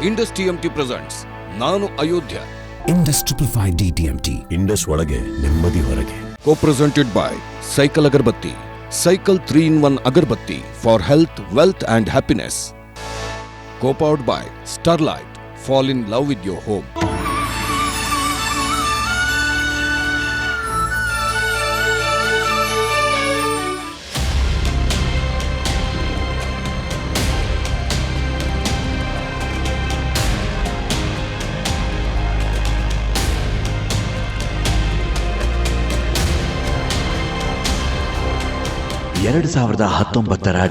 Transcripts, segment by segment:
Indus TMT presents ನಾನು Ayodhya. Indus 555 DTMT. Indus ಒಳಗೆ ನೆಮ್ಮದಿ ಹೊರಗೆ. Co-presented by Cycle Agarbatti. Cycle 3-in-1 Agarbatti for health, wealth and happiness. Co-powered by Starlight. Fall in love with your home.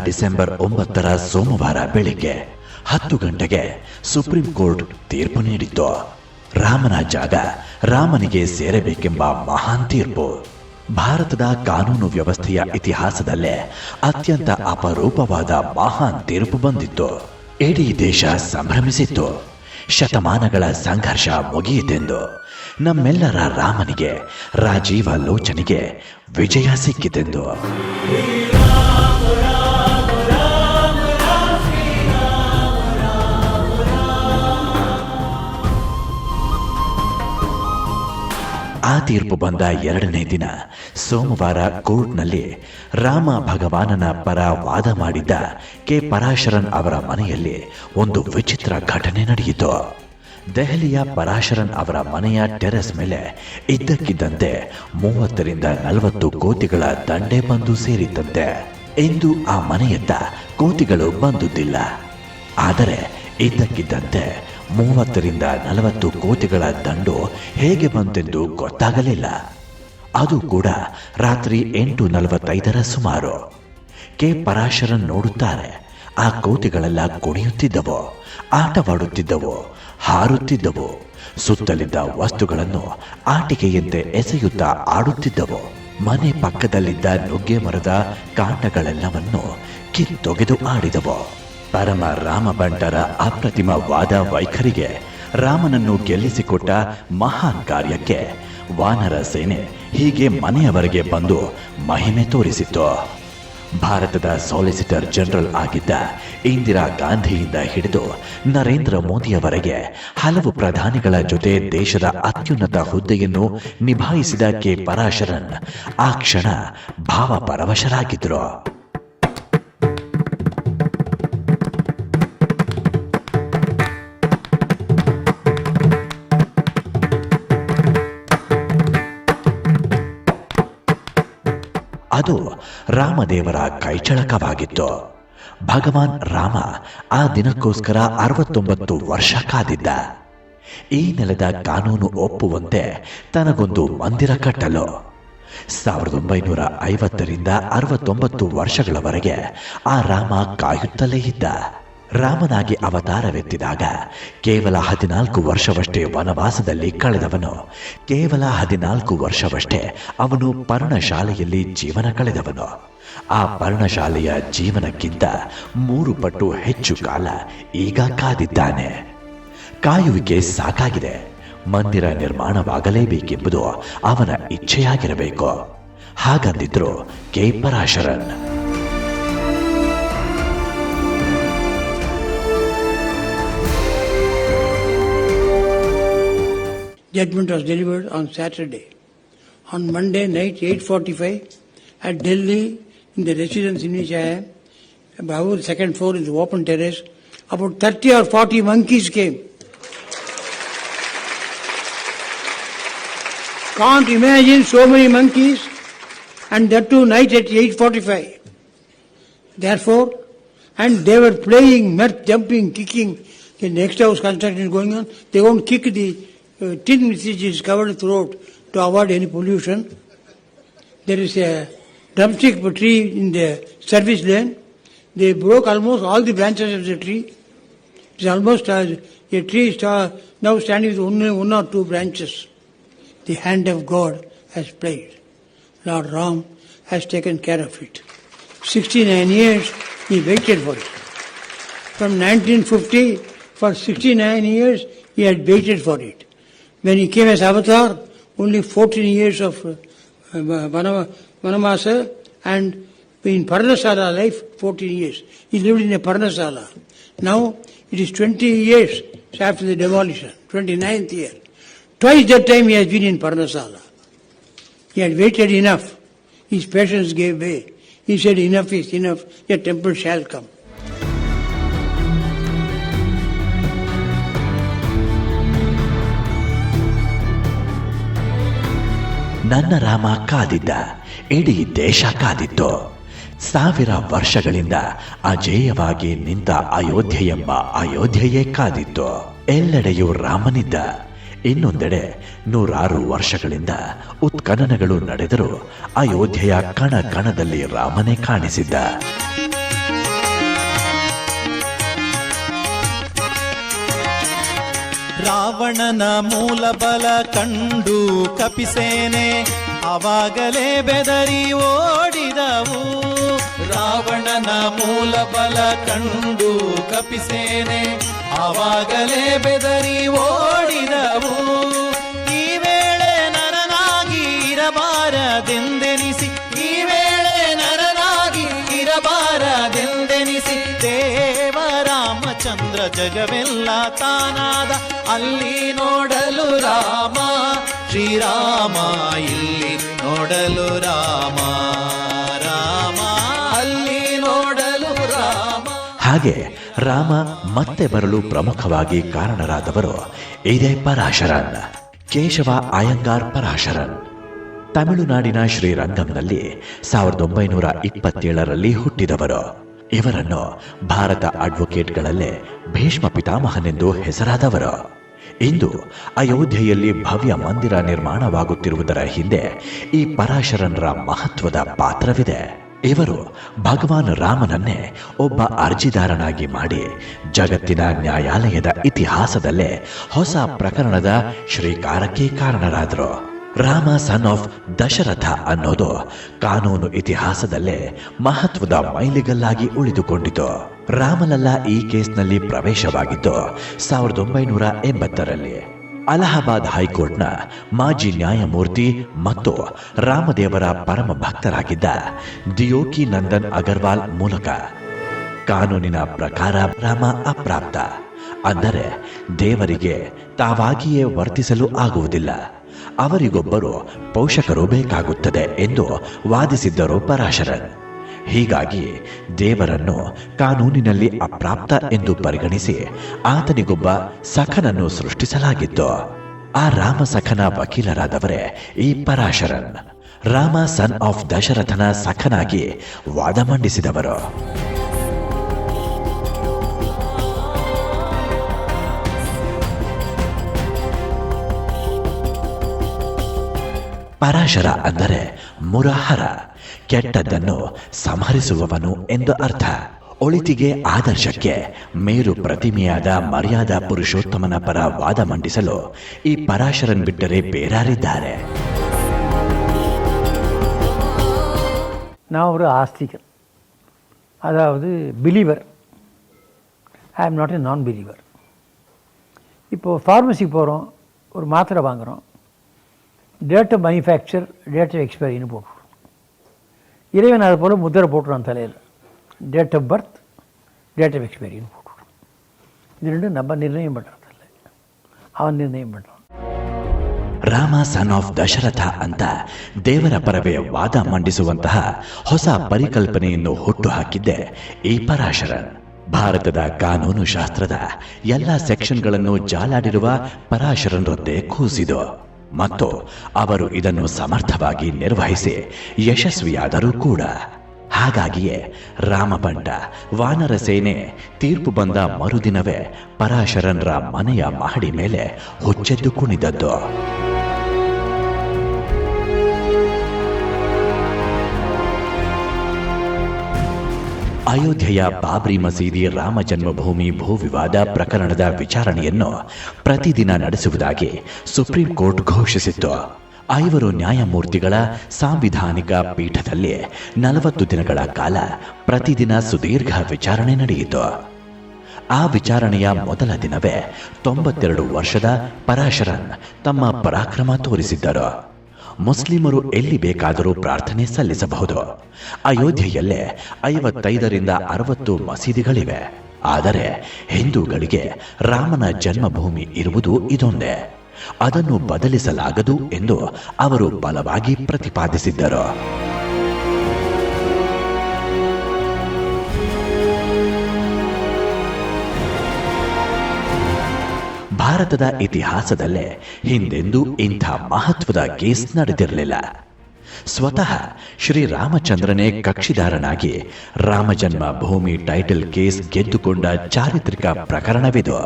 December 9 ಸೋಮವಾರ ಬೆಳಿಗ್ಗೆ 10 ಗಂಟೆಗೆ supreme court ತೀರ್ಪು ನೀಡಿತ್ತು. ರಾಮನ ಜಾಗ ರಾಮನಿಗೆ ಸೇರಬೇಕೆಂಬ ಮಹಾನ್ ತೀರ್ಪು ಭಾರತದ ಕಾನೂನು ವ್ಯವಸ್ಥೆಯ ಇತಿಹಾಸದಲ್ಲೇ ಅತ್ಯಂತ ಅಪರೂಪವಾದ ಮಹಾನ್ ತೀರ್ಪು ಬಂದಿತ್ತು. ಇಡೀ ದೇಶ ಸಂಭ್ರಮಿಸಿತ್ತು. ಶತಮಾನಗಳ ಸಂಘರ್ಷ ಮುಗಿಯಿತೆಂದು ನಮ್ಮೆಲ್ಲರ ರಾಮನಿಗೆ, ರಾಜೀವ ಲೋಚನಿಗೆ ವಿಜಯ ಸಿಕ್ಕಿತೆಂದು. ಆ ತೀರ್ಪು ಬಂದ 2ನೇ ದಿನ ಸೋಮವಾರ ಕೋರ್ಟ್ನಲ್ಲಿ ರಾಮ ಭಗವಾನನ ಪರ ವಾದ ಮಾಡಿದ್ದ ಕೆ ಪರಾಶರನ್ ಅವರ ಮನೆಯಲ್ಲಿ ಒಂದು ವಿಚಿತ್ರ ಘಟನೆ ನಡೆಯಿತು. ದೆಹಲಿಯ ಪರಾಶರನ್ ಅವರ ಮನೆಯ ಟೆರೆಸ್ ಮೇಲೆ ಇದ್ದಕ್ಕಿದ್ದಂತೆ 30-40 ಕೋತಿಗಳ ದಂಡೆ ಬಂದು ಸೇರಿತ್ತಂತೆ. ಎಂದು ಆ ಮನೆಯತ್ತ ಕೋತಿಗಳು ಬಂದುದಿಲ್ಲ. ಆದರೆ ಇದ್ದಕ್ಕಿದ್ದಂತೆ 30-40 ಕೋತಿಗಳ ದಂಡು ಹೇಗೆ ಬಂತೆಂದು ಗೊತ್ತಾಗಲಿಲ್ಲ. ಅದು ಕೂಡ ರಾತ್ರಿ 8:45 ಸುಮಾರು. ಕೆ ಪರಾಶರನ್ ನೋಡುತ್ತಾರೆ, ಆ ಕೋತಿಗಳೆಲ್ಲ ಕುಣಿಯುತ್ತಿದ್ದವು, ಆಟವಾಡುತ್ತಿದ್ದವು, ಹಾರುತ್ತಿದ್ದವು, ಸುತ್ತಲಿದ್ದ ವಸ್ತುಗಳನ್ನು ಆಟಿಕೆಯಂತೆ ಎಸೆಯುತ್ತಾ ಆಡುತ್ತಿದ್ದವು. ಮನೆ ಪಕ್ಕದಲ್ಲಿದ್ದ ನುಗ್ಗೆ ಮರದ ಕಾಂಡಗಳೆಲ್ಲವನ್ನು ಕಿತ್ತೊಗೆದು ಆಡಿದವು. ಪರಮ ರಾಮ ಬಂಟರ ಅಪ್ರತಿಮ ವಾದ ವೈಖರಿಗೆ, ರಾಮನನ್ನು ಗೆಲ್ಲಿಸಿಕೊಟ್ಟ ಮಹಾನ್ ಕಾರ್ಯಕ್ಕೆ ವಾನರ ಸೇನೆ ಹೀಗೆ ಮನೆಯವರೆಗೆ ಬಂದು ಮಹಿಮೆ ತೋರಿಸಿತು. ಭಾರತದ ಸಾಲಿಸಿಟರ್ ಜನರಲ್ ಆಗಿದ್ದ ಇಂದಿರಾ ಗಾಂಧಿಯಿಂದ ಹಿಡಿದು ನರೇಂದ್ರ ಮೋದಿಯವರೆಗೆ ಹಲವು ಪ್ರಧಾನಿಗಳ ಜೊತೆ ದೇಶದ ಅತ್ಯುನ್ನತ ಹುದ್ದೆಯನ್ನು ನಿಭಾಯಿಸಿದ ಕೆ ಪರಾಶರನ್ ಆ ಕ್ಷಣ ಭಾವಪರವಶರಾಗಿದ್ರು. ಅದು ರಾಮದೇವರ ಕೈಚಳಕವಾಗಿತ್ತು. ಭಗವಾನ್ ರಾಮ ಆ ದಿನಕ್ಕೋಸ್ಕರ 69 ವರ್ಷ ಕಾದಿದ್ದ. ಈ ನೆಲದ ಕಾನೂನು ಒಪ್ಪುವಂತೆ ತನಗೊಂದು ಮಂದಿರ ಕಟ್ಟಲು 1950ರಿಂದ 69 ವರ್ಷಗಳವರೆಗೆ ಆ ರಾಮ ಕಾಯುತ್ತಲೇ ಇದ್ದ. ರಾಮನಾಗಿ ಅವತಾರವೆತ್ತಿದಾಗ ಕೇವಲ 14 ವರ್ಷವಷ್ಟೇ ವನವಾಸದಲ್ಲಿ ಕಳೆದವನು. ಕೇವಲ 14 ವರ್ಷವಷ್ಟೇ ಅವನು ಪರ್ಣಶಾಲೆಯಲ್ಲಿ ಜೀವನ ಕಳೆದವನು. ಆ ಪರ್ಣಶಾಲೆಯ ಜೀವನಕ್ಕಿಂತ 3 ಪಟ್ಟು ಹೆಚ್ಚು ಕಾಲ ಈಗ ಕಾದಿದ್ದಾನೆ. ಕಾಯುವಿಕೆ ಸಾಕಾಗಿದೆ. ಮಂದಿರ ನಿರ್ಮಾಣವಾಗಲೇಬೇಕೆಂಬುದು ಅವನ ಇಚ್ಛೆಯಾಗಿರಬೇಕು. ಹಾಗಂದಿದ್ರು K Parasaran. Judgment was delivered on Saturday. On Monday night 8:45 at Delhi, in the residence in which I am, our second floor is open terrace, about 30 or 40 monkeys came. Can't imagine so many monkeys, and that too night at 8:45. Therefore, and they were playing, mirth, jumping, kicking. The next house construction is going on. They won't kick the tin which is covered throughout to avoid any pollution. There is a drumstick tree in the service lane. They broke almost all the branches of the tree. It is almost a tree now standing with only 1 or 2 branches. The hand of God has played. Lord Ram has taken care of it. 69 years he waited for it. From 1950, for 69 years he had waited for it. When he came as avatar, only 14 years of Vanamasa, and in Parnasala life, 14 years. He lived in a Parnasala. Now, it is 20 years after the demolition, 29th year. Twice that time he has been in Parnasala. He had waited enough. His patience gave way. He said, enough is enough, the temple shall come. ನನ್ನ ರಾಮ ಕಾದಿದ್ದ, ಇಡೀ ದೇಶ ಕಾದಿತ್ತು. 1000 ವರ್ಷಗಳಿಂದ ಅಜೇಯವಾಗಿ ನಿಂತ ಅಯೋಧ್ಯೆ ಎಂಬ ಅಯೋಧ್ಯೆಯೇ ಕಾದಿತ್ತು. ಎಲ್ಲೆಡೆಯೂ ರಾಮನಿದ್ದ. ಇನ್ನೊಂದೆಡೆ 100 ವರ್ಷಗಳಿಂದ ಉತ್ಖನನಗಳು ನಡೆದರೂ ಅಯೋಧ್ಯೆಯ ಕಣ ಕಣದಲ್ಲಿ ರಾಮನೇ ಕಾಣಿಸಿದ್ದ. ರಾವಣನ ಮೂಲ ಬಲ ಕಂಡು ಕಪಿಸೇನೆ ಅವಾಗಲೇ ಬೆದರಿ ಓಡಿದವು. ರಾವಣನ ಮೂಲ ಬಲ ಕಂಡು ಕಪಿಸೇನೆ ಅವಾಗಲೇ ಬೆದರಿ ಓಡಿದವು. ಈ ವೇಳೆ ನರನಾಗಿ ಇರಬಾರದೆಂದೆನಿಸಿ, ಈ ವೇಳೆ ನರನಾಗಿ ಇರಬಾರದೆಂದೆನಿಸಿ ದೇವರಾಮಚಂದ್ರ ಜಗವೆಲ್ಲ ತಾನಾದ. ಅಲ್ಲಿ ನೋಡಲು ರಾಮ ಶ್ರೀರಾಮ, ಇಲ್ಲಿ ನೋಡಲು ರಾಮ ರಾಮ, ಅಲ್ಲಿ ನೋಡಲು ರಾಮ. ಹಾಗೆ ರಾಮ ಮತ್ತೆ ಬರಲು ಪ್ರಮುಖವಾಗಿ ಕಾರಣರಾದವರು ಇದೇ ಪರಾಶರನ್, ಕೇಶವ ಅಯ್ಯಂಗಾರ್ ಪರಾಶರನ್. ತಮಿಳುನಾಡಿನ ಶ್ರೀರಂಗಂನಲ್ಲಿ 1927ರಲ್ಲಿ ಹುಟ್ಟಿದವರು. ಇವರನ್ನು ಭಾರತ ಅಡ್ವೊಕೇಟ್ಗಳಲ್ಲೇ ಭೀಷ್ಮ ಪಿತಾಮಹನೆಂದು ಹೆಸರಾದವರು. ಇಂದು ಅಯೋಧ್ಯೆಯಲ್ಲಿ ಭವ್ಯ ಮಂದಿರ ನಿರ್ಮಾಣವಾಗುತ್ತಿರುವುದರ ಹಿಂದೆ ಈ ಪರಾಶರನ್ರ ಮಹತ್ವದ ಪಾತ್ರವಿದೆ. ಇವರು ಭಗವಾನ್ ರಾಮನನ್ನೇ ಒಬ್ಬ ಅರ್ಜಿದಾರನಾಗಿ ಮಾಡಿ ಜಗತ್ತಿನ ನ್ಯಾಯಾಲಯದ ಇತಿಹಾಸದಲ್ಲೇ ಹೊಸ ಪ್ರಕರಣದ ಶ್ರೀಕಾರಕ್ಕೆ ಕಾರಣರಾದರು. ರಾಮ ಸನ್ ಆಫ್ ದಶರಥ ಅನ್ನೋದು ಕಾನೂನು ಇತಿಹಾಸದಲ್ಲೇ ಮಹತ್ವದ ಮೈಲಿಗಲ್ಲಾಗಿ ಉಳಿದುಕೊಂಡಿತು. ರಾಮಲಲ್ಲಾ ಈ ಕೇಸ್ನಲ್ಲಿ ಪ್ರವೇಶವಾಗಿದ್ದು 1980ರಲ್ಲಿ. ಅಲಹಾಬಾದ್ ಹೈಕೋರ್ಟ್ನ ಮಾಜಿ ನ್ಯಾಯಮೂರ್ತಿ ಮತ್ತು ರಾಮದೇವರ ಪರಮ ಭಕ್ತರಾಗಿದ್ದ ದಿಯೋಕಿ ನಂದನ್ ಅಗರ್ವಾಲ್ ಮೂಲಕ. ಕಾನೂನಿನ ಪ್ರಕಾರ ರಾಮ ಅಪ್ರಾಪ್ತ, ಅಂದರೆ ದೇವರಿಗೆ ತಾವಾಗಿಯೇ ವರ್ತಿಸಲು ಆಗುವುದಿಲ್ಲ, ಅವರಿಗೊಬ್ಬರು ಪೋಷಕರು ಬೇಕಾಗುತ್ತದೆ ಎಂದು ವಾದಿಸಿದ್ದರು ಪರಾಶರನ್. ಹೀಗಾಗಿ ದೇವರನ್ನು ಕಾನೂನಿನಲ್ಲಿ ಅಪ್ರಾಪ್ತ ಎಂದು ಪರಿಗಣಿಸಿ ಆತನಿಗೊಬ್ಬ ಸಖನನ್ನು ಸೃಷ್ಟಿಸಲಾಗಿತ್ತು. ಆ ರಾಮ ಸಖನ ವಕೀಲರಾದವರೇ ಈ ಪರಾಶರನ್. ರಾಮ ಸನ್ ಆಫ್ ದಶರಥನ ಸಖನಾಗಿ ವಾದ ಮಂಡಿಸಿದವರು. ಪರಾಶರ ಅಂದರೆ ಮುರಹರ, ಕೆಟ್ಟದ್ದನ್ನು ಸಂಹರಿಸುವವನು ಎಂದು ಅರ್ಥ. ಒಳಿತಿಗೆ ಆದರ್ಶಕ್ಕೆ ಮೇರು ಪ್ರತಿಮೆಯಾದ ಮರ್ಯಾದಾ ಪುರುಷೋತ್ತಮನ ಪರ ವಾದ ಮಂಡಿಸಲು ಈ ಪರಾಶರನ್ ಬಿಟ್ಟರೆ ಬೇರಾರಿದ್ದಾರೆ? நான் ஒரு ஆஸ்திகன், அதாவது believer. I am not a நான் பிலீவர். இப்போது ஃபார்மசிக்கு போகிறோம், ஒரு மாத்திரை வாங்குகிறோம், date of manufacture, date of எக்ஸ்பைரின்னு போட்டுருவோம். இறைவன் அதை போல் முத்திரை போட்டுருவான் தலையில், date of birth, date of எக்ஸ்பைரின்னு போட்டுருவோம். இது ரெண்டும் நம்ம நிர்ணயம் பண்ணுறதில்ல, அவன் நிர்ணயம் பண்ணுறான். ರಾಮ ಸನ್ ಆಫ್ ದಶರಥ ಅಂತ ದೇವರ ಪರವೇ ವಾದ ಮಂಡಿಸುವಂತಹ ಹೊಸ ಪರಿಕಲ್ಪನೆಯನ್ನು ಹುಟ್ಟು ಹಾಕಿದ್ದೆ ಈ ಪರಾಶರನ್. ಭಾರತದ ಕಾನೂನು ಶಾಸ್ತ್ರದ ಎಲ್ಲ ಸೆಕ್ಷನ್ಗಳನ್ನು ಜಾಲಾಡಿರುವ ಪರಾಶರನ್ರದ್ದೇ ಕೂಸಿದು ಮತ್ತು ಅವರು ಇದನ್ನು ಸಮರ್ಥವಾಗಿ ನಿರ್ವಹಿಸಿ ಯಶಸ್ವಿಯಾದರೂ ಕೂಡ. ಹಾಗಾಗಿಯೇ ರಾಮಬಂಡ ವಾನರ ಸೇನೆ ತೀರ್ಪು ಬಂದ ಮರುದಿನವೇ ಪರಾಶರನ್ರ ಮನೆಯ ಮಹಡಿ ಮೇಲೆ ಹುಚ್ಚೆದ್ದು ಕುಣಿದದ್ದು. ಅಯೋಧ್ಯೆಯ ಬಾಬ್ರಿ ಮಸೀದಿ ರಾಮ ಜನ್ಮಭೂಮಿ ಭೂ ವಿವಾದ ಪ್ರಕರಣದ ವಿಚಾರಣೆಯನ್ನು ಪ್ರತಿದಿನ ನಡೆಸುವುದಾಗಿ ಸುಪ್ರೀಂ ಕೋರ್ಟ್ ಘೋಷಿಸಿತ್ತು. 5 ನ್ಯಾಯಮೂರ್ತಿಗಳ ಸಾಂವಿಧಾನಿಕ ಪೀಠದಲ್ಲಿ 40 ದಿನಗಳ ಕಾಲ ಪ್ರತಿದಿನ ಸುದೀರ್ಘ ವಿಚಾರಣೆ ನಡೆಯಿತು. ಆ ವಿಚಾರಣೆಯ ಮೊದಲ ದಿನವೇ 92 ವರ್ಷದ ಪರಾಶರನ್ ತಮ್ಮ ಪರಾಕ್ರಮ ತೋರಿಸಿದ್ದರು. ಮುಸ್ಲಿಮರು ಎಲ್ಲಿ ಬೇಕಾದರೂ ಪ್ರಾರ್ಥನೆ ಸಲ್ಲಿಸಬಹುದು. ಅಯೋಧ್ಯೆಯಲ್ಲೇ 55 ರಿಂದ 60 ಮಸೀದಿಗಳಿವೆ. ಆದರೆ ಹಿಂದೂಗಳಿಗೆ ರಾಮನ ಜನ್ಮಭೂಮಿ ಇರುವುದು ಇದೊಂದೇ, ಅದನ್ನು ಬದಲಿಸಲಾಗದು ಎಂದು ಅವರು ಬಲವಾಗಿ ಪ್ರತಿಪಾದಿಸಿದ್ದರು. ಭಾರತದ ಇತಿಹಾಸದಲ್ಲೇ ಹಿಂದೆಂದೂ ಇಂಥ ಮಹತ್ವದ ಕೇಸ್ ನಡೆದಿರಲಿಲ್ಲ. ಸ್ವತಃ ಶ್ರೀರಾಮಚಂದ್ರನೇ ಕಕ್ಷಿದಾರನಾಗಿ ರಾಮಜನ್ಮ ಭೂಮಿ ಟೈಟಲ್ ಕೇಸ್ ಗೆದ್ದುಕೊಂಡ ಚಾರಿತ್ರಿಕ ಪ್ರಕರಣವಿದು.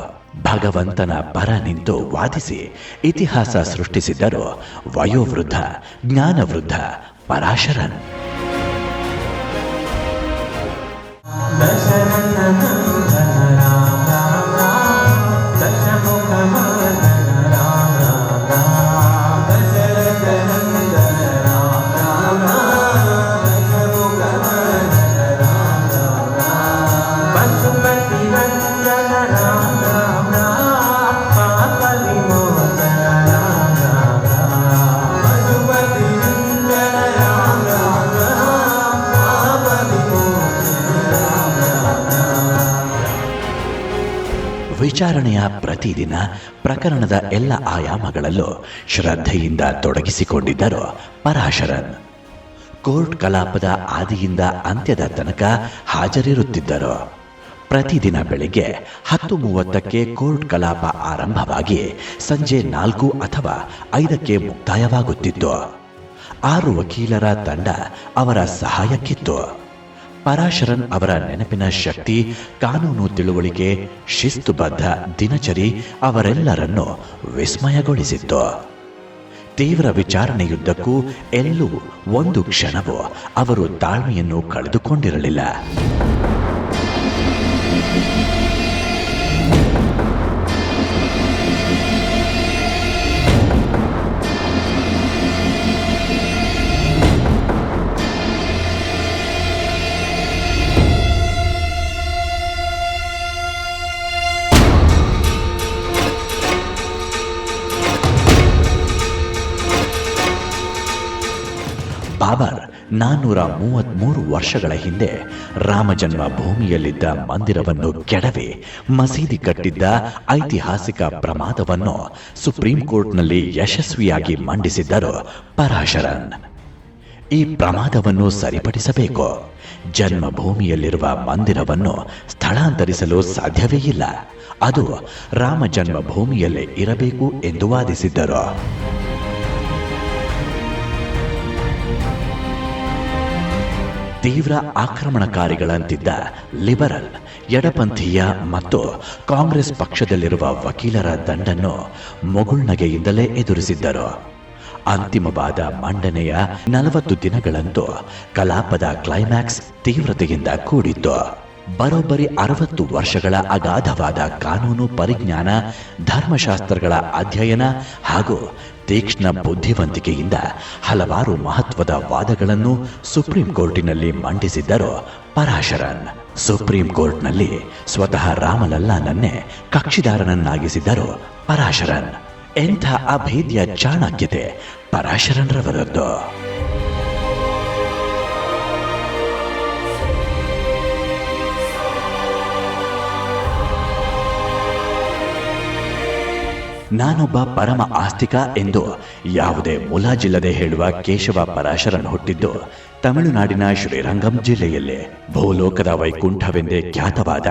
ಭಗವಂತನ ಪರ ನಿಂತು ವಾದಿಸಿ ಇತಿಹಾಸ ಸೃಷ್ಟಿಸಿದ್ದರು ವಯೋವೃದ್ಧ ಜ್ಞಾನವೃದ್ಧ ಪರಾಶರನ್. ವಿಚಾರಣೆಯ ಪ್ರತಿದಿನ ಪ್ರಕರಣದ ಎಲ್ಲ ಆಯಾಮಗಳಲ್ಲೂ ಶ್ರದ್ಧೆಯಿಂದ ತೊಡಗಿಸಿಕೊಂಡಿದ್ದರು ಪರಾಶರನ್. ಕೋರ್ಟ್ ಕಲಾಪದ ಆದಿಯಿಂದ ಅಂತ್ಯದ ತನಕ ಹಾಜರಿರುತ್ತಿದ್ದರು. ಪ್ರತಿದಿನ ಬೆಳಿಗ್ಗೆ 10:30ಕ್ಕೆ ಕೋರ್ಟ್ ಕಲಾಪ ಆರಂಭವಾಗಿ ಸಂಜೆ 4 ಅಥವಾ 5ಕ್ಕೆ ಮುಕ್ತಾಯವಾಗುತ್ತಿತ್ತು. 6 ವಕೀಲರ ತಂಡ ಅವರ ಸಹಾಯಕ್ಕಿತ್ತು. ಪರಾಶರನ್ ಅವರ ನೆನಪಿನ ಶಕ್ತಿ, ಕಾನೂನು ತಿಳುವಳಿಕೆ, ಶಿಸ್ತುಬದ್ಧ ದಿನಚರಿ ಅವರೆಲ್ಲರನ್ನೂ ವಿಸ್ಮಯಗೊಳಿಸಿತ್ತು. ತೀವ್ರ ವಿಚಾರಣೆಯುದ್ದಕ್ಕೂ ಎಲ್ಲೂ ಒಂದು ಕ್ಷಣವೂ ಅವರು ತಾಳ್ಮೆಯನ್ನು ಕಳೆದುಕೊಂಡಿರಲಿಲ್ಲ. ಬಾಬರ್ 433 ವರ್ಷಗಳ ಹಿಂದೆ ರಾಮಜನ್ಮ ಭೂಮಿಯಲ್ಲಿದ್ದ ಮಂದಿರವನ್ನು ಕೆಡವಿ ಮಸೀದಿ ಕಟ್ಟಿದ್ದ ಐತಿಹಾಸಿಕ ಪ್ರಮಾದವನ್ನು ಸುಪ್ರೀಂ ಕೋರ್ಟ್ನಲ್ಲಿ ಯಶಸ್ವಿಯಾಗಿ ಮಂಡಿಸಿದ್ದರು ಪರಾಶರನ್. ಈ ಪ್ರಮಾದವನ್ನು ಸರಿಪಡಿಸಬೇಕು. ಜನ್ಮಭೂಮಿಯಲ್ಲಿರುವ ಮಂದಿರವನ್ನು ಸ್ಥಳಾಂತರಿಸಲು ಸಾಧ್ಯವೇ ಇಲ್ಲ. ಅದು ರಾಮ ಜನ್ಮಭೂಮಿಯಲ್ಲೇ ಇರಬೇಕು ಎಂದು ವಾದಿಸಿದ್ದರು. ತೀವ್ರ ಆಕ್ರಮಣಕಾರಿಗಳಂತಿದ್ದ ಲಿಬರಲ್, ಎಡಪಂಥೀಯ ಮತ್ತು ಕಾಂಗ್ರೆಸ್ ಪಕ್ಷದಲ್ಲಿರುವ ವಕೀಲರ ದಂಡನ್ನು ಮುಗುಳ್ನಗೆಯಿಂದಲೇ ಎದುರಿಸಿದ್ದರು. ಅಂತಿಮವಾದ ಮಂಡನೆಯ 40 ದಿನಗಳಂತೂ ಕಲಾಪದ ಕ್ಲೈಮ್ಯಾಕ್ಸ್ ತೀವ್ರತೆಯಿಂದ ಕೂಡಿತ್ತು. ಬರೋಬ್ಬರಿ 60 ವರ್ಷಗಳ ಅಗಾಧವಾದ ಕಾನೂನು ಪರಿಜ್ಞಾನ, ಧರ್ಮಶಾಸ್ತ್ರಗಳ ಅಧ್ಯಯನ ಹಾಗೂ ತೀಕ್ಷ್ಣ ಬುದ್ಧಿವಂತಿಕೆಯಿಂದ ಹಲವಾರು ಮಹತ್ವದ ವಾದಗಳನ್ನು ಸುಪ್ರೀಂ ಕೋರ್ಟಿನಲ್ಲಿ ಮಂಡಿಸಿದ್ದರು ಪರಾಶರನ್. ಸುಪ್ರೀಂ ಕೋರ್ಟ್ನಲ್ಲಿ ಸ್ವತಃ ರಾಮಲಲ್ಲಾನನ್ನೇ ಕಕ್ಷಿದಾರನನ್ನಾಗಿಸಿದ್ದರು ಪರಾಶರನ್. ಎಂಥ ಅಭೇದ್ಯ ಚಾಣಕ್ಯತೆ ಪರಾಶರನ್ ರವರದ್ದು! ನಾನೊಬ್ಬ ಪರಮ ಆಸ್ತಿಕ ಎಂದು ಯಾವುದೇ ಮುಲಾಜಿಲ್ಲದೆ ಹೇಳುವ ಕೇಶವ ಪರಾಶರನ್ ಹುಟ್ಟಿದ್ದು ತಮಿಳುನಾಡಿನ ಶ್ರೀರಂಗಂ ಜಿಲ್ಲೆಯಲ್ಲಿ. ಭೂಲೋಕದ ವೈಕುಂಠವೆಂದೇ ಖ್ಯಾತವಾದ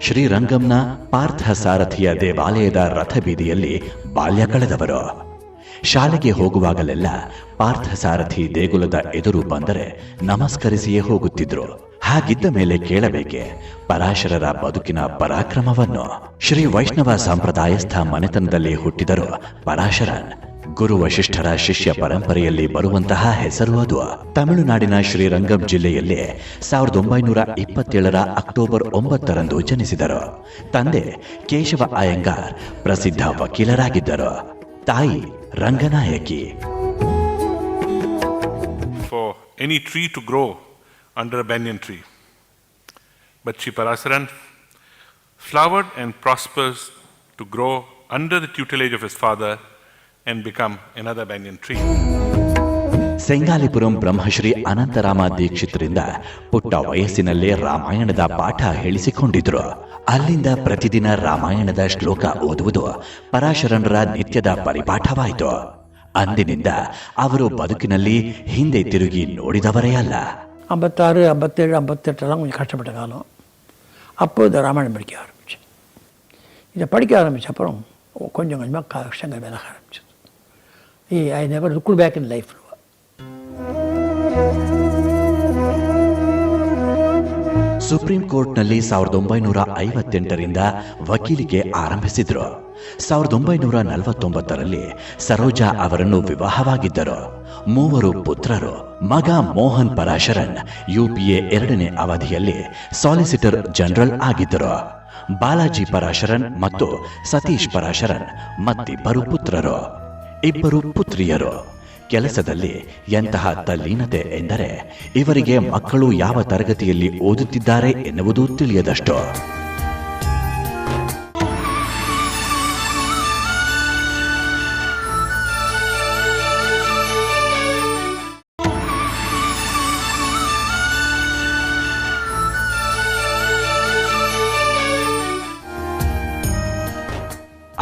ಶ್ರೀರಂಗಂನ ಪಾರ್ಥ ಸಾರಥಿಯ ದೇವಾಲಯದ ರಥಬೀದಿಯಲ್ಲಿ ಬಾಲ್ಯ ಕಳೆದವರು. ಶಾಲೆಗೆ ಹೋಗುವಾಗಲೆಲ್ಲ ಪಾರ್ಥ ಸಾರಥಿ ದೇಗುಲದ ಎದುರು ಬಂದರೆ ನಮಸ್ಕರಿಸಿಯೇ ಹೋಗುತ್ತಿದ್ರು. ಹಾಗಿದ್ದ ಮೇಲೆ ಕೇಳಬೇಕೆ ಪರಾಶರರ ಬದುಕಿನ ಪರಾಕ್ರಮವನ್ನು. ಶ್ರೀ ವೈಷ್ಣವ ಸಂಪ್ರದಾಯಸ್ಥ ಮನೆತನದಲ್ಲಿ ಹುಟ್ಟಿದರು ಪರಾಶರನ್. ಗುರು ವಶಿಷ್ಠರ ಶಿಷ್ಯ ಪರಂಪರೆಯಲ್ಲಿ ಬರುವಂತಹ ಹೆಸರು ಅದು. ತಮಿಳುನಾಡಿನ ಶ್ರೀರಂಗಂ ಜಿಲ್ಲೆಯಲ್ಲಿ 1927 ಅಕ್ಟೋಬರ್ 9 ಜನಿಸಿದರು. ತಂದೆ ಕೇಶವ ಅಯ್ಯಂಗಾರ್ ಪ್ರಸಿದ್ಧ ವಕೀಲರಾಗಿದ್ದರು. ತಾಯಿ Ranganayaki. For any tree to grow under a banyan tree, but Shri Parasaran flowered and prospers to grow under the tutelage of his father and become another banyan tree. ಸೆಂಗಾಲಿಪುರಂ Brahmashri Anantharama ದೀಕ್ಷಿತರಿಂದ ಪುಟ್ಟ ವಯಸ್ಸಿನಲ್ಲೇ ರಾಮಾಯಣದ ಪಾಠ ಹೇಳಿಸಿಕೊಂಡಿದ್ರು. ಅಲ್ಲಿಂದ ಪ್ರತಿದಿನ ರಾಮಾಯಣದ ಶ್ಲೋಕ ಓದುವುದು ಪರಾಶರನರ ನಿತ್ಯದ ಪರಿಪಾಠವಾಯಿತು. ಅಂದಿನಿಂದ ಅವರು ಬದುಕಿನಲ್ಲಿ ಹಿಂದೆ ತಿರುಗಿ ನೋಡಿದವರೇ ಅಲ್ಲ. 56, 57, 58 கொஞ்சம் கஷ்டப்பட்ட காலம். அப்போ இந்த ராமாயணம் படிக்க ஆரம்பித்தேன். இதை படிக்க ஆரம்பித்த அப்புறம் கொஞ்சம் கொஞ்சமாக கஷ்டங்கள் விலக ஆரம்பிச்சது. I never looked back in life. Supreme ಕೋರ್ಟ್ನಲ್ಲಿ 1958ರಿಂದ ವಕೀಲಿಕೆ ಆರಂಭಿಸಿದ್ರು. 1949ರಲ್ಲಿ ಸರೋಜಾ ಅವರನ್ನು ವಿವಾಹವಾಗಿದ್ದರು. 3 ಪುತ್ರರು. ಮಗ ಮೋಹನ್ ಪರಾಶರನ್ UPA 2ನೇ ಅವಧಿಯಲ್ಲಿ ಸಾಲಿಸಿಟರ್ ಜನರಲ್ ಆಗಿದ್ದರು. ಬಾಲಾಜಿ ಪರಾಶರನ್ ಮತ್ತು ಸತೀಶ್ ಪರಾಶರನ್ ಮತ್ತಿಬ್ಬರು ಪುತ್ರರು. 2 ಪುತ್ರಿಯರು. ಕೆಲಸದಲ್ಲಿ ಎಂತಹ ತಲ್ಲೀನತೆ ಎಂದರೆ ಇವರಿಗೆ ಮಕ್ಕಳು ಯಾವ ತರಗತಿಯಲ್ಲಿ ಓದುತ್ತಿದ್ದಾರೆ ಎನ್ನುವುದು ತಿಳಿಯದಷ್ಟು.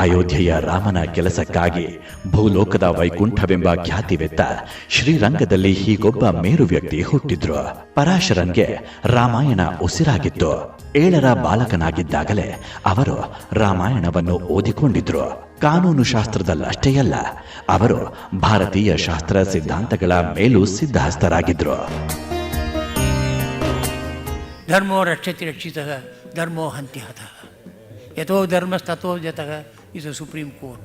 ಅಯೋಧ್ಯೆಯ ರಾಮನ ಕೆಲಸಕ್ಕಾಗಿ ಭೂಲೋಕದ ವೈಕುಂಠವೆಂಬ ಖ್ಯಾತಿವೆತ್ತ ಶ್ರೀರಂಗದಲ್ಲಿ ಹೀಗೊಬ್ಬ ಮೇರು ವ್ಯಕ್ತಿ ಹುಟ್ಟಿದ್ರು. ಪರಾಶರನ್ಗೆ ರಾಮಾಯಣ ಉಸಿರಾಗಿತ್ತು. 7ರ ಬಾಲಕನಾಗಿದ್ದಾಗಲೇ ಅವರು ರಾಮಾಯಣವನ್ನು ಓದಿಕೊಂಡಿದ್ರು. ಕಾನೂನು ಶಾಸ್ತ್ರದಲ್ಲಷ್ಟೇ ಅಲ್ಲ, ಅವರು ಭಾರತೀಯ ಶಾಸ್ತ್ರ ಸಿದ್ಧಾಂತಗಳ ಮೇಲೂ ಸಿದ್ಧಹಸ್ತರಾಗಿದ್ರು. ಧರ್ಮೋ ರಕ್ಷತಿ ರಕ್ಷಿತಃ ಧರ್ಮೋ ಹಂತಿ ಹತಃ ಯಥೋ ಧರ್ಮಸ್ತಥೋ ಜತಃ is a Supreme Court.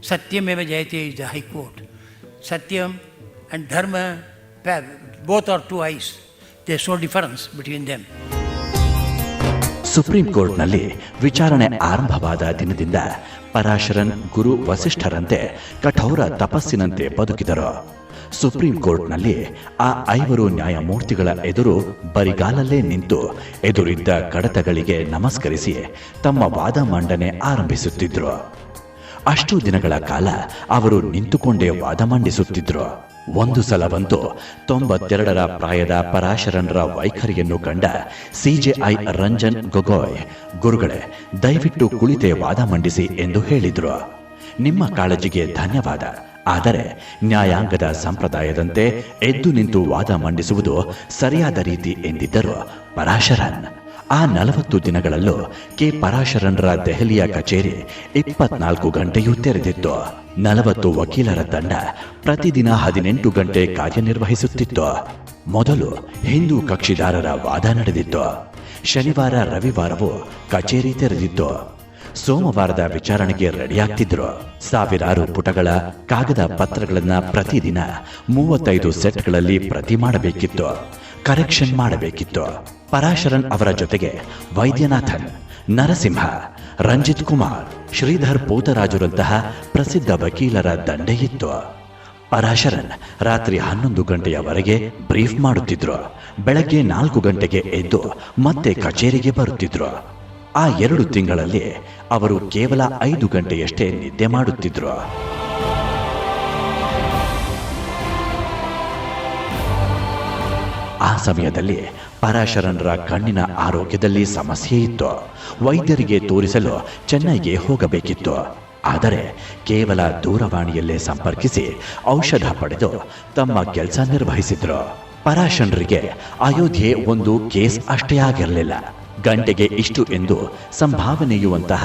Satyameva Jayate is the High Court. Satyam and Dharma, both are 2 eyes. There's no difference between them. Supreme ಕೋರ್ಟ್ನಲ್ಲಿ ವಿಚಾರಣೆ ಆರಂಭವಾದ ದಿನದಿಂದ ಪರಾಶರನ್ ಗುರು ವಸಿಷ್ಠರಂತೆ ಕಠೋರ ತಪಸ್ಸಿನಂತೆ ಬದುಕಿದರು. ಸುಪ್ರೀಂ ಕೋರ್ಟ್ನಲ್ಲಿ ಆ 5 ನ್ಯಾಯಮೂರ್ತಿಗಳ ಎದುರು ಬರಿಗಾಲಲ್ಲೇ ನಿಂತು ಎದುರಿದ್ದ ಕಡತಗಳಿಗೆ ನಮಸ್ಕರಿಸಿ ತಮ್ಮ ವಾದ ಮಂಡನೆ ಆರಂಭಿಸುತ್ತಿದ್ರು. ಅಷ್ಟು ದಿನಗಳ ಕಾಲ ಅವರು ನಿಂತುಕೊಂಡೇ ವಾದ ಮಂಡಿಸುತ್ತಿದ್ರು. ಒಂದು ಸಲವಂತೂ 92ರ ಪ್ರಾಯದ ಪರಾಶರನ್ರ ವೈಖರಿಯನ್ನು ಕಂಡ CJI ರಂಜನ್ ಗೊಗೊಯ್, ಗುರುಗಳೇ, ದಯವಿಟ್ಟು ಕುಳಿತೇ ವಾದ ಮಂಡಿಸಿ ಎಂದು ಹೇಳಿದ್ರು. ನಿಮ್ಮ ಕಾಳಜಿಗೆ ಧನ್ಯವಾದ, ಆದರೆ ನ್ಯಾಯಾಂಗದ ಸಂಪ್ರದಾಯದಂತೆ ಎದ್ದು ನಿಂತು ವಾದ ಮಂಡಿಸುವುದು ಸರಿಯಾದ ರೀತಿ ಎಂದಿದ್ದರು ಪರಾಶರನ್. ಆ 40 ದಿನಗಳಲ್ಲೂ ಕೆ ಪರಾಶರನ್ರ ದೆಹಲಿಯ ಕಚೇರಿ 24 ಗಂಟೆಯೂ ತೆರೆದಿತ್ತು. 40 ವಕೀಲರ ತಂಡ ಪ್ರತಿದಿನ 18 ಗಂಟೆ ಕಾರ್ಯನಿರ್ವಹಿಸುತ್ತಿತ್ತು. ಮೊದಲು ಹಿಂದೂ ಕಕ್ಷಿದಾರರ ವಾದ ನಡೆದಿತ್ತು. ಶನಿವಾರ ರವಿವಾರವೂ ಕಚೇರಿ ತೆರೆದಿತ್ತು. ಸೋಮವಾರದ ವಿಚಾರಣೆಗೆ ರೆಡಿಯಾಗ್ತಿದ್ರು. ಸಾವಿರಾರು ಪುಟಗಳ ಕಾಗದ ಪತ್ರಗಳನ್ನ ಪ್ರತಿದಿನ 35 ಸೆಟ್ಗಳಲ್ಲಿ ಪ್ರತಿ ಮಾಡಬೇಕಿತ್ತು, ಕರೆಕ್ಷನ್ ಮಾಡಬೇಕಿತ್ತು. ಪರಾಶರನ್ ಅವರ ಜೊತೆಗೆ ವೈದ್ಯನಾಥನ್, ನರಸಿಂಹ, ರಂಜಿತ್ ಕುಮಾರ್, ಶ್ರೀಧರ್ ಪೋತರಾಜುರಂತಹ ಪ್ರಸಿದ್ಧ ವಕೀಲರ ದಂಡೆ ಇತ್ತು. ಪರಾಶರನ್ ರಾತ್ರಿ 11 ಗಂಟೆಯವರೆಗೆ ಬ್ರೀಫ್ ಮಾಡುತ್ತಿದ್ರು. ಬೆಳಗ್ಗೆ 4 ಗಂಟೆಗೆ ಎದ್ದು ಮತ್ತೆ ಕಚೇರಿಗೆ ಬರುತ್ತಿದ್ರು. ಆ 2 ತಿಂಗಳಲ್ಲಿ ಅವರು ಕೇವಲ 5 ಗಂಟೆಯಷ್ಟೇ ನಿದ್ದೆ ಮಾಡುತ್ತಿದ್ರು. ಆ ಸಮಯದಲ್ಲಿ ಪರಾಶರನ್ರ ಕಣ್ಣಿನ ಆರೋಗ್ಯದಲ್ಲಿ ಸಮಸ್ಯೆ ಇತ್ತು. ವೈದ್ಯರಿಗೆ ತೋರಿಸಲು ಚೆನ್ನೈಗೆ ಹೋಗಬೇಕಿತ್ತು. ಆದರೆ ಕೇವಲ ದೂರವಾಣಿಯಲ್ಲೇ ಸಂಪರ್ಕಿಸಿ ಔಷಧ ಪಡೆದು ತಮ್ಮ ಕೆಲಸ ನಿರ್ವಹಿಸಿದ್ರು. ಪರಾಶರನ್ರಿಗೆ ಅಯೋಧ್ಯೆ ಒಂದು ಕೇಸ್ ಅಷ್ಟೇ ಆಗಿರಲಿಲ್ಲ. ಗಂಟೆಗೆ ಇಷ್ಟು ಎಂದು ಸಂಭಾವನೆಯುವಂತಹ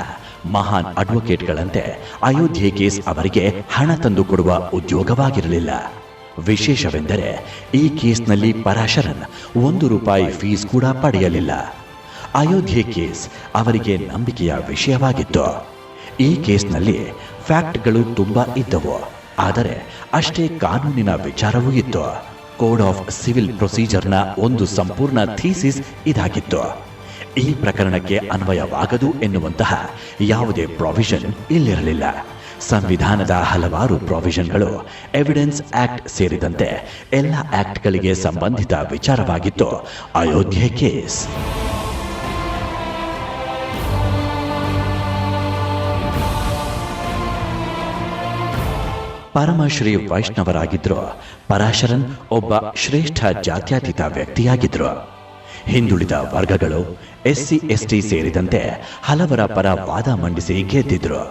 ಮಹಾನ್ ಅಡ್ವೊಕೇಟ್ಗಳಂತೆ ಅಯೋಧ್ಯೆ ಕೇಸ್ ಅವರಿಗೆ ಹಣ ತಂದು ಕೊಡುವ ಉದ್ಯೋಗವಾಗಿರಲಿಲ್ಲ. ವಿಶೇಷವೆಂದರೆ ಈ ಕೇಸ್ನಲ್ಲಿ ಪರಾಶರನ್ 1 ರೂಪಾಯಿ ಫೀಸ್ ಕೂಡ ಪಡೆಯಲಿಲ್ಲ. ಅಯೋಧ್ಯೆ ಕೇಸ್ ಅವರಿಗೆ ನಂಬಿಕೆಯ ವಿಷಯವಾಗಿತ್ತು. ಈ ಕೇಸ್ನಲ್ಲಿ ಫ್ಯಾಕ್ಟ್ಗಳು ತುಂಬಾ ಇದ್ದವು, ಆದರೆ ಅಷ್ಟೇ ಕಾನೂನಿನ ವಿಚಾರವೂ ಇತ್ತು. ಕೋಡ್ ಆಫ್ ಸಿವಿಲ್ ಪ್ರೊಸೀಜರ್ನ ಒಂದು ಸಂಪೂರ್ಣ ಥೀಸಿಸ್ ಇದಾಗಿತ್ತು. ಈ ಪ್ರಕರಣಕ್ಕೆ ಅನ್ವಯವಾಗದು ಎನ್ನುವಂತಹ ಯಾವುದೇ ಪ್ರಾವಿಷನ್ ಇಲ್ಲಿರಲಿಲ್ಲ. ಸಂವಿಧಾನದ ಹಲವಾರು ಪ್ರಾವಿಷನ್ಗಳು ಎವಿಡೆನ್ಸ್ ಆಕ್ಟ್ ಸೇರಿದಂತೆ ಎಲ್ಲ ಆಕ್ಟ್ಗಳಿಗೆ ಸಂಬಂಧಿತ ವಿಚಾರವಾಗಿತ್ತು ಅಯೋಧ್ಯೆ ಕೇಸ್. ಪರಮಶ್ರೀ ವೈಷ್ಣವರಾಗಿದ್ರು. ಪರಾಶರನ್ ಒಬ್ಬ ಶ್ರೇಷ್ಠ ಜಾತ್ಯತೀತ ವ್ಯಕ್ತಿಯಾಗಿದ್ರು. ಹಿಂದುಳಿದ ವರ್ಗಗಳು, SC/ST ಸೇರಿದಂತೆ ಹಲವರ ಪರ ವಾದ ಮಂಡಿಸಿ ಗೆದ್ದಿದ್ರು.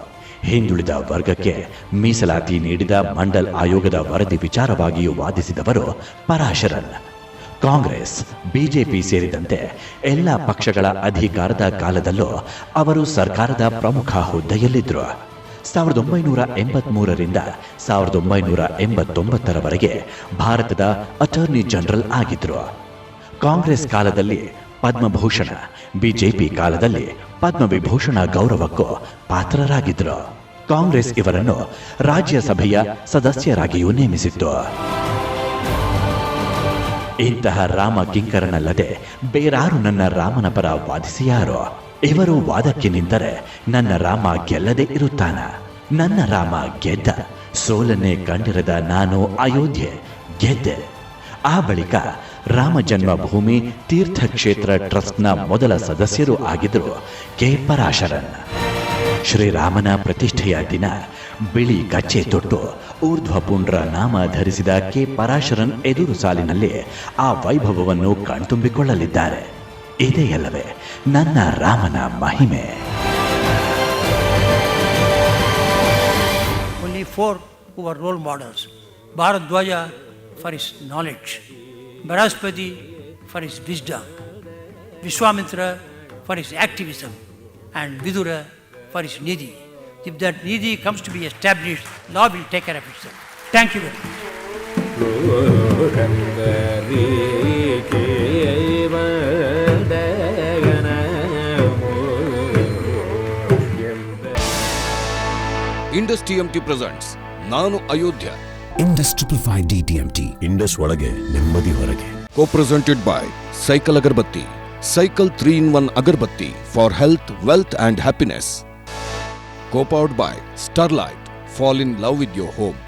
ಹಿಂದುಳಿದ ವರ್ಗಕ್ಕೆ ಮೀಸಲಾತಿ ನೀಡಿದ ಮಂಡಲ್ ಆಯೋಗದ ವರದಿ ವಿಚಾರವಾಗಿಯೂ ವಾದಿಸಿದವರು ಪರಾಶರನ್. ಕಾಂಗ್ರೆಸ್, ಬಿಜೆಪಿ ಸೇರಿದಂತೆ ಎಲ್ಲ ಪಕ್ಷಗಳ ಅಧಿಕಾರದ ಕಾಲದಲ್ಲೂ ಅವರು ಸರ್ಕಾರದ ಪ್ರಮುಖ ಹುದ್ದೆಯಲ್ಲಿದ್ದರು. 1983ರಿಂದ 1989ರವರೆಗೆ ಭಾರತದ ಅಟಾರ್ನಿ ಜನರಲ್ ಆಗಿದ್ರು. ಕಾಂಗ್ರೆಸ್ ಕಾಲದಲ್ಲಿ ಪದ್ಮಭೂಷಣ, ಬಿಜೆಪಿ ಕಾಲದಲ್ಲಿ ಪದ್ಮವಿಭೂಷಣ ಗೌರವಕ್ಕೂ ಪಾತ್ರರಾಗಿದ್ರು. ಕಾಂಗ್ರೆಸ್ ಇವರನ್ನು ರಾಜ್ಯಸಭೆಯ ಸದಸ್ಯರಾಗಿಯೂ ನೇಮಿಸಿತ್ತು. ಇಂತಹ ರಾಮ ಕಿಂಕರನಲ್ಲದೆ ಬೇರಾರು ನನ್ನ ರಾಮನ ಪರ ವಾದಿಸಿಯಾರೋ? ಇವರು ವಾದಕ್ಕೆ ನಿಂತರೆ ನನ್ನ ರಾಮ ಗೆಲ್ಲದೆ ಇರುತ್ತಾನ. ನನ್ನ ರಾಮ ಗೆದ್ದ, ಸೋಲನ್ನೇ ಕಂಡಿರದ ನಾನು ಅಯೋಧ್ಯೆ ಗೆದ್ದೆ. ಆ ಬಳಿಕ ರಾಮ ಜನ್ಮಭೂಮಿ ತೀರ್ಥಕ್ಷೇತ್ರ ಟ್ರಸ್ಟ್ನ ಮೊದಲ ಸದಸ್ಯರು ಆಗಿದ್ದರು ಕೆ ಪರಾಶರನ್. ಶ್ರೀರಾಮನ ಪ್ರತಿಷ್ಠೆಯ ದಿನ ಬಿಳಿ ಕಚ್ಚೆ ತೊಟ್ಟು ಊರ್ಧ್ವಪುಂಡ್ರ ನಾಮ ಧರಿಸಿದ ಕೆ ಪರಾಶರನ್ ಎದುರು ಸಾಲಿನಲ್ಲಿ ಆ ವೈಭವವನ್ನು ಕಣ್ತುಂಬಿಕೊಳ್ಳಲಿದ್ದಾರೆ. ಇದೆಯಲ್ಲವೇ ನನ್ನ ರಾಮನ ಮಹಿಮೆ. Only 4 who were role models. Bharadwaja for his knowledge, Baraspati for his wisdom, Vishwamitra for his activism, and Vidura for his nidhi. If that nidhi comes to be established, law will take care of itself. Thank you very much. Indus TMT presents ನಾನು Ayodhya. Indus 555 DTMT. Indus ಒಳಗೆ ನೆಮ್ಮದಿ ಹೊರಗೆ. Co-presented by Cycle Agarbatti. Cycle 3-in-1 Agarbatti for health, wealth and happiness. Co-powered by Starlight. Fall in love with your home.